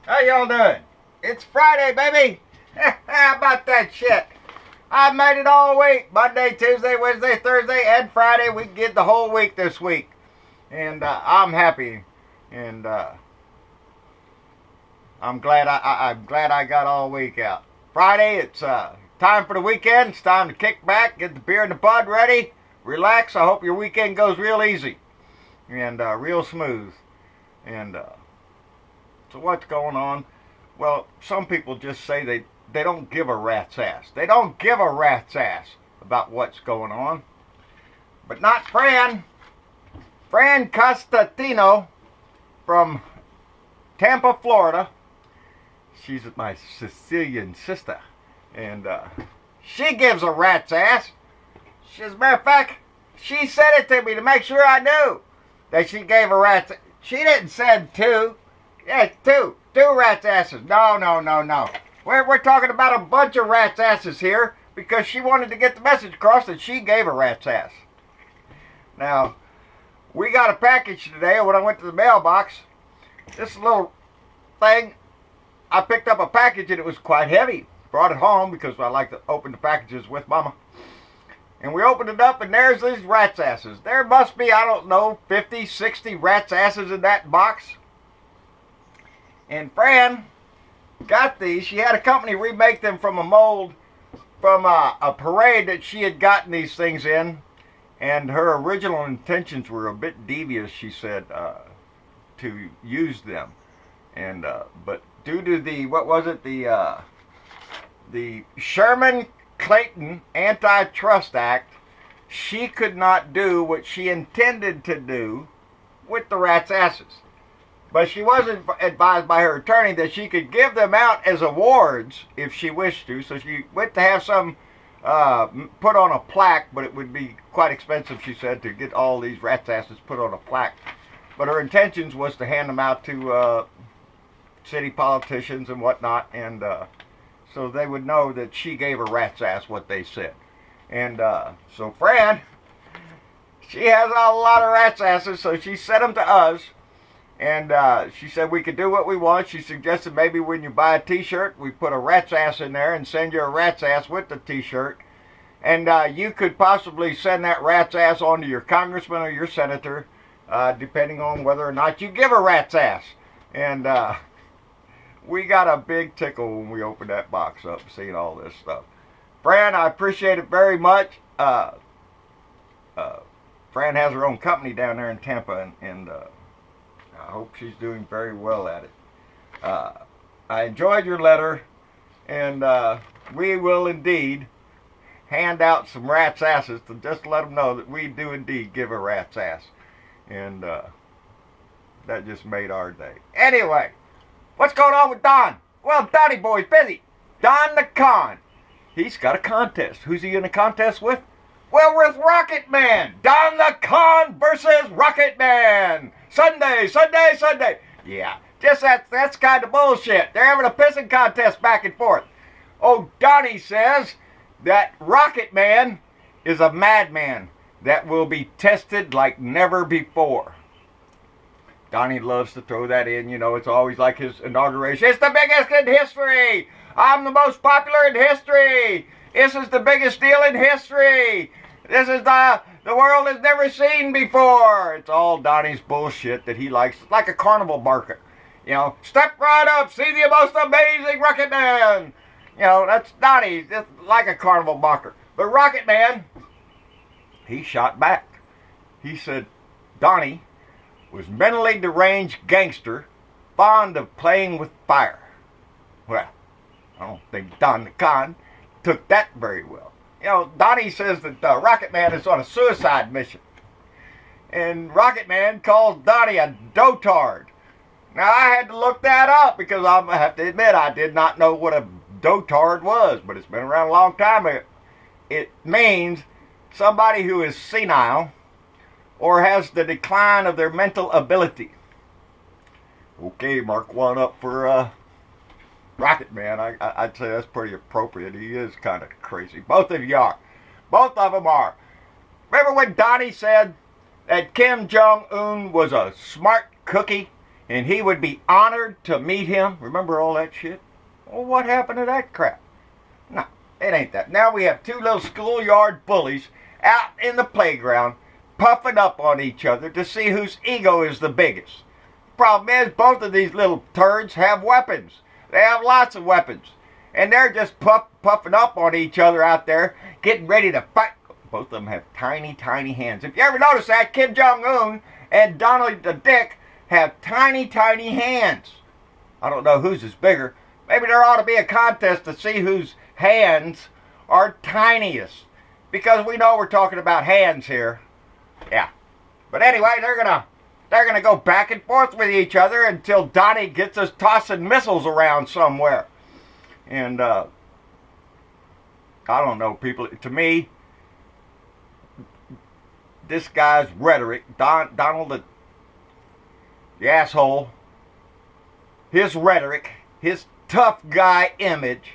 How y'all doing? It's Friday, baby! How about that shit? I made it all week. Monday, Tuesday, Wednesday, Thursday, and Friday. We get the whole week this week. And I'm happy. And I'm glad I'm glad I got all week out. Friday, it's time for the weekend. It's time to kick back, get the beer and the bud ready, relax. I hope your weekend goes real easy and real smooth. And so what's going on? Well, some people just say they don't give a rat's ass. They don't give a rat's ass about what's going on. But not Fran. Fran Costantino from Tampa, Florida. She's my Sicilian sister. And she gives a rat's ass. As a matter of fact, she said it to me to make sure I knew that she gave a rat's ass. She didn't say two. Yeah, two rat's asses. No. We're talking about a bunch of rat's asses here because she wanted to get the message across that she gave a rat's ass. Now, we got a package today when I went to the mailbox. This little thing, I picked up a package and it was quite heavy. Brought it home because I like to open the packages with Mama. And we opened it up and there's these rat's asses. There must be, I don't know, 50, 60 rat's asses in that box. And Fran got these. She had a company remake them from a mold from a parade that she had gotten these things in. And her original intentions were a bit devious, she said, to use them. And but due to the, what was it, the Sherman-Clayton Antitrust Act, she could not do what she intended to do with the rat's asses. But she wasn't advised by her attorney that she could give them out as awards if she wished to. So she went to have some put on a plaque, but it would be quite expensive, she said, to get all these rat's asses put on a plaque. But her intentions was to hand them out to city politicians and whatnot, and so they would know that she gave a rat's ass what they said. And so Fran, she has a lot of rat's asses, so she sent them to us. And she said we could do what we want. She suggested maybe when you buy a t-shirt, we put a rat's ass in there and send you a rat's ass with the t-shirt. And you could possibly send that rat's ass on to your congressman or your senator, depending on whether or not you give a rat's ass. And we got a big tickle when we opened that box up, seeing all this stuff. Fran, I appreciate it very much. Fran has her own company down there in Tampa, and I hope she's doing very well at it. I enjoyed your letter, and we will indeed hand out some rat's asses to just let them know that we do indeed give a rat's ass. And that just made our day. Anyway, what's going on with Don? Well, Donnie Boy's busy. Don the Con. He's got a contest. Who's he in a contest with? Well, with Rocket Man. Don the Con versus Rocket Man. Sunday. Yeah, just that's kind of bullshit. They're having a pissing contest back and forth. Oh, Donnie says that Rocket Man is a madman that will be tested like never before. Donnie loves to throw that in. You know, it's always like his inauguration. It's the biggest in history. I'm the most popular in history. This is the biggest deal in history. This is the world has never seen before. It's all Donnie's bullshit that he likes. It's like a carnival barker. You know, step right up, see the most amazing Rocket Man. You know, that's Donnie. It's like a carnival barker. But Rocket Man, he shot back. He said Donnie was mentally deranged gangster, fond of playing with fire. Well, I don't think Don the Con took that very well. You know, Donnie says that Rocket Man is on a suicide mission. And Rocket Man calls Donnie a dotard. Now, I had to look that up because I have to admit I did not know what a dotard was, but it's been around a long time. It means somebody who is senile or has the decline of their mental ability. Okay, mark one up for Rocket Man. I'd say that's pretty appropriate. He is kind of crazy. Both of you are. Both of them are. Remember when Donnie said that Kim Jong-un was a smart cookie and he would be honored to meet him. Remember all that shit? Well, what happened to that crap? No, it ain't that. Now we have two little schoolyard bullies out in the playground puffing up on each other to see whose ego is the biggest. Problem is, both of these little turds have weapons. They have lots of weapons. And they're just puffing up on each other out there, getting ready to fight. Both of them have tiny, tiny hands. If you ever notice that, Kim Jong-un and Donald the Dick have tiny, tiny hands. I don't know whose is bigger. Maybe there ought to be a contest to see whose hands are tiniest. Because we know we're talking about hands here. Yeah. But anyway, they're gonna go back and forth with each other until Donnie gets us tossing missiles around somewhere. And I don't know, people. To me, this guy's rhetoric, Donald the asshole, his rhetoric, his tough guy image,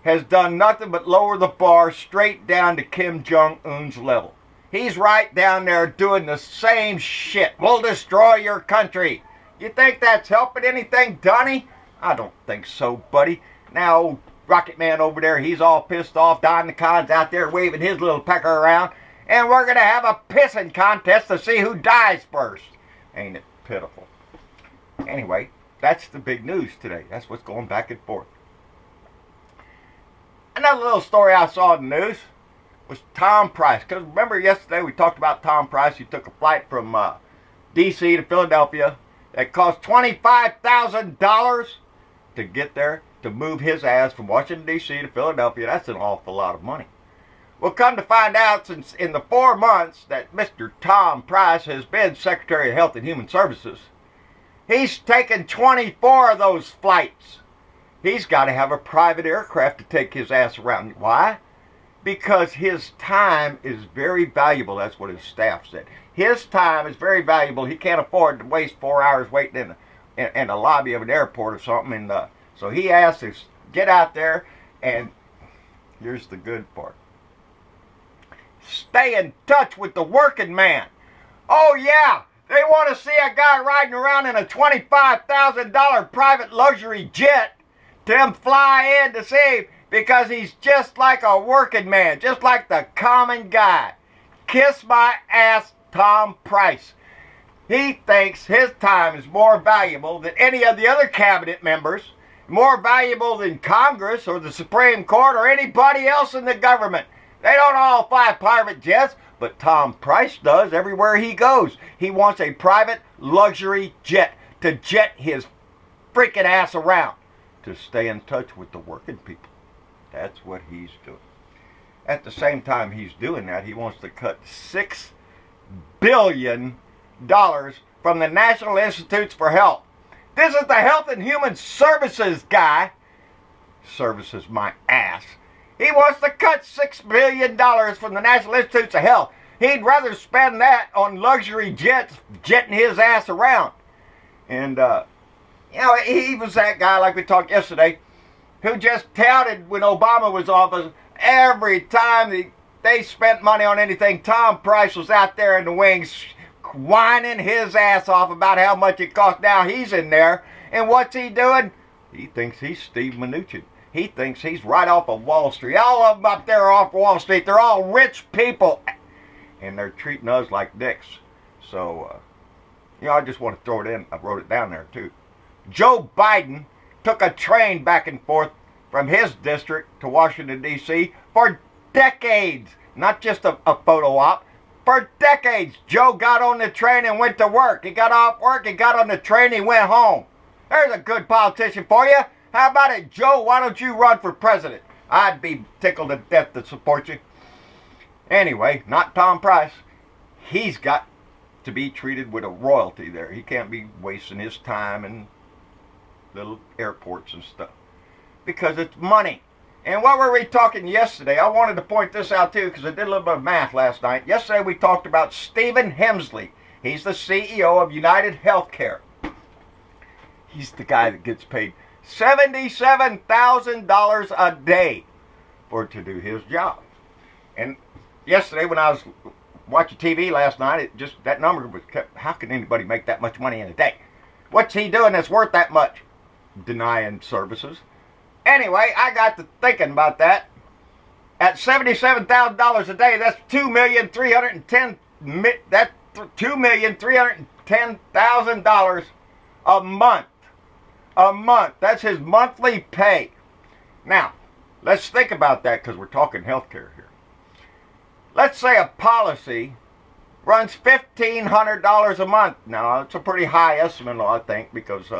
has done nothing but lower the bar straight down to Kim Jong-un's level. He's right down there doing the same shit. We'll destroy your country. You think that's helping anything, Donnie? I don't think so, buddy. Now, old Rocket Man over there, he's all pissed off. Don the Con's out there waving his little pecker around. And we're going to have a pissing contest to see who dies first. Ain't it pitiful? Anyway, that's the big news today. That's what's going back and forth. Another little story I saw in the news was Tom Price. Because remember yesterday we talked about Tom Price. He took a flight from D.C. to Philadelphia that cost $25,000 to get there, to move his ass from Washington, D.C. to Philadelphia. That's an awful lot of money. Well, come to find out, since in the 4 months that Mr. Tom Price has been Secretary of Health and Human Services, he's taken 24 of those flights. He's got to have a private aircraft to take his ass around. Why? Because his time is very valuable. That's what his staff said. His time is very valuable. He can't afford to waste 4 hours waiting in the lobby of an airport or something. And so he asked us, get out there, and here's the good part. Stay in touch with the working man. Oh yeah, they want to see a guy riding around in a $25,000 private luxury jet to him fly in to see him, because he's just like a working man, just like the common guy. Kiss my ass, Tom Price. He thinks his time is more valuable than any of the other cabinet members, more valuable than Congress or the Supreme Court or anybody else in the government. They don't all fly private jets, but Tom Price does everywhere he goes. He wants a private luxury jet to jet his freaking ass around, to stay in touch with the working people. That's what he's doing. At the same time he's doing that, he wants to cut $6 billion from the National Institutes for Health. This is the Health and Human Services guy. Services my ass. He wants to cut $6 billion from the National Institutes of Health. He'd rather spend that on luxury jets, jetting his ass around. And, you know, he was that guy, like we talked yesterday, who just touted when Obama was office, every time they spent money on anything, Tom Price was out there in the wings whining his ass off about how much it cost. Now he's in there, and what's he doing? He thinks he's Steve Mnuchin. He thinks he's right off of Wall Street. All of them up there are off Wall Street. They're all rich people. And they're treating us like dicks. So, you know, I just want to throw it in. I wrote it down there, too. Joe Biden took a train back and forth from his district to Washington, D.C. for decades. Not just a photo op. For decades, Joe got on the train and went to work. He got off work, he got on the train, he went home. There's a good politician for you. How about it, Joe? Why don't you run for president? I'd be tickled to death to support you. Anyway, not Tom Price. He's got to be treated with a royalty there. He can't be wasting his time in little airports and stuff, because it's money. And what were we talking yesterday? I wanted to point this out too, because I did a little bit of math last night. Yesterday we talked about Stephen Hemsley. He's the CEO of United Healthcare. He's the guy that gets paid $77,000 a day to do his job. And yesterday when I was watching TV last night, that number was kept, how can anybody make that much money in a day? What's he doing that's worth that much? Denying services. Anyway, I got to thinking about that. At $77,000 a day, that's $2,310,000 a month. A month. That's his monthly pay. Now, let's think about that because we're talking healthcare here. Let's say a policy runs $1,500 a month. Now, it's a pretty high estimate, I think, because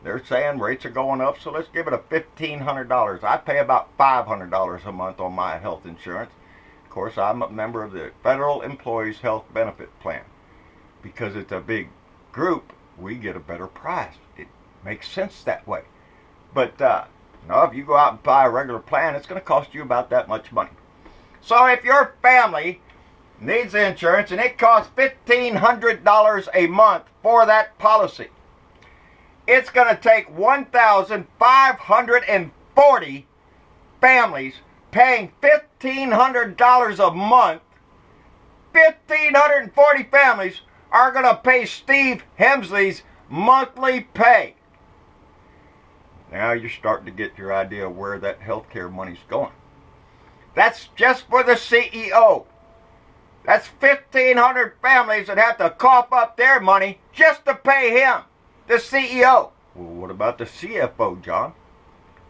they're saying rates are going up, so let's give it a $1,500. I pay about $500 a month on my health insurance. Of course, I'm a member of the Federal Employees Health Benefit Plan. Because it's a big group, we get a better price. It makes sense that way. But if you go out and buy a regular plan, it's going to cost you about that much money. So if your family needs insurance and it costs $1,500 a month for that policy, it's going to take 1,540 families paying $1,500 a month. 1,540 families are going to pay Steve Hemsley's monthly pay. Now you're starting to get your idea of where that healthcare money's going. That's just for the CEO. That's 1,500 families that have to cough up their money just to pay him, the CEO. Well, what about the CFO, John?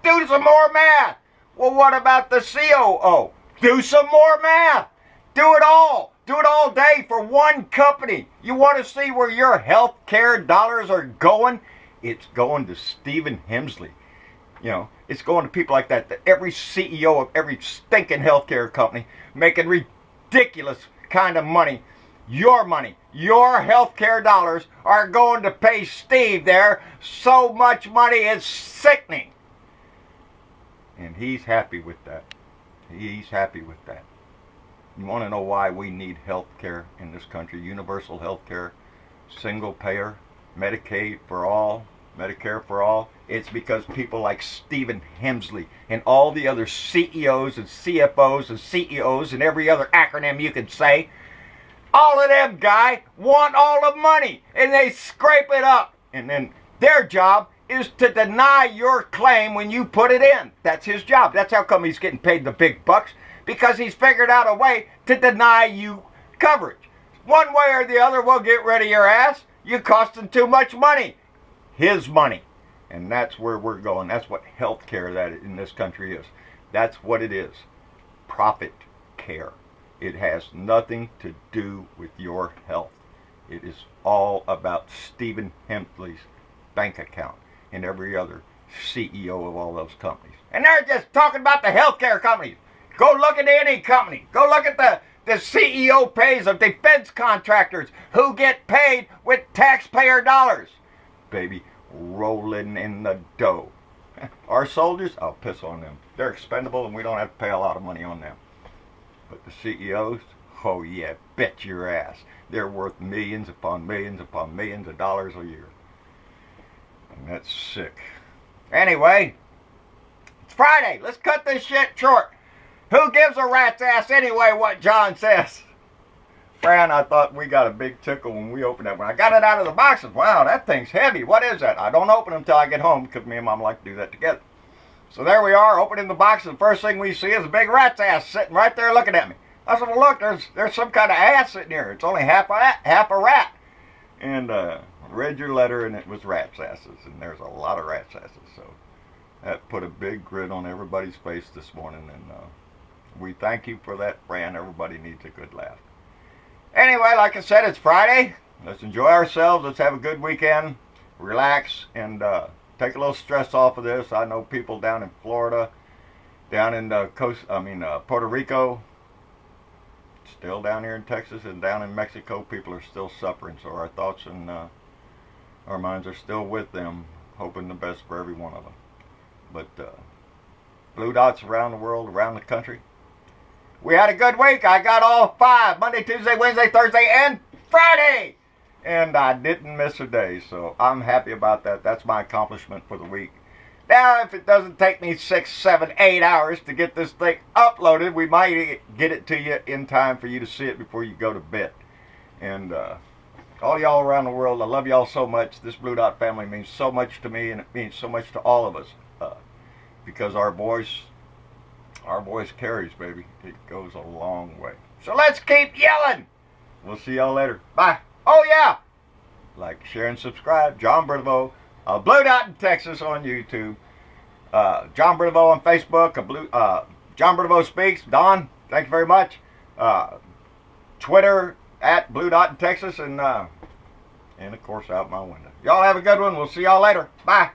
Do some more math. Well, what about the COO? Do some more math. Do it all. Do it all day for one company. You want to see where your health care dollars are going? It's going to Stephen Hemsley. You know, it's going to people like that. Every CEO of every stinking healthcare company making ridiculous kind of money. Your money, your healthcare dollars are going to pay Steve there. So much money, it's sickening. And he's happy with that. He's happy with that. You want to know why we need health care in this country? Universal health care, single payer, Medicaid for all, Medicare for all. It's because people like Stephen Hemsley and all the other CEOs and CFOs and CEOs and every other acronym you can say, all of them, guy, want all the money and they scrape it up. And then their job is to deny your claim when you put it in. That's his job. That's how come he's getting paid the big bucks. Because he's figured out a way to deny you coverage. One way or the other, we'll get rid of your ass. You're costing too much money. His money. And that's where we're going. That's what health care that in this country is. That's what it is. Profit care. It has nothing to do with your health. It is all about Stephen Hemsley's bank account and every other CEO of all those companies. And they're just talking about the healthcare companies. Go look at any company. Go look at the CEO pays of defense contractors who get paid with taxpayer dollars. Baby, rolling in the dough. Our soldiers, I'll piss on them. They're expendable and we don't have to pay a lot of money on them. But the CEOs, oh yeah, bet your ass. They're worth millions upon millions upon millions of dollars a year. And that's sick. Anyway, it's Friday. Let's cut this shit short. Who gives a rat's ass anyway what John says? Fran, I thought we got a big tickle when we opened that. When I got it out of the box, wow, that thing's heavy. What is that? I don't open them until I get home because me and Mom like to do that together. So there we are, opening the box, and the first thing we see is a big rat's ass sitting right there looking at me. I said, well, look, there's some kind of ass sitting here. It's only half a rat. And read your letter, and it was rat's asses, and there's a lot of rat's asses. So that put a big grin on everybody's face this morning, and we thank you for that, Fran. Everybody needs a good laugh. Anyway, like I said, it's Friday. Let's enjoy ourselves. Let's have a good weekend. Relax and take a little stress off of this. I know people down in Florida, down in Puerto Rico, still down here in Texas, and down in Mexico, people are still suffering. So our thoughts and our minds are still with them, hoping the best for every one of them. But blue dots around the world, around the country. We had a good week. I got all 5, Monday, Tuesday, Wednesday, Thursday, and Friday. And I didn't miss a day, so I'm happy about that. That's my accomplishment for the week. Now, if it doesn't take me 6, 7, 8 hours to get this thing uploaded, we might get it to you in time for you to see it before you go to bed. And all y'all around the world, I love y'all so much. This Blue Dot family means so much to me, and it means so much to all of us. Because our voice carries, baby. It goes a long way. So let's keep yelling. We'll see y'all later. Bye. Oh yeah, like, share, and subscribe. John Berthelot, Blue Dot in Texas on YouTube. John Berthelot on Facebook. John Berthelot Speaks. Don, thank you very much. Twitter at Blue Dot in Texas, and of course out my window. Y'all have a good one. We'll see y'all later. Bye.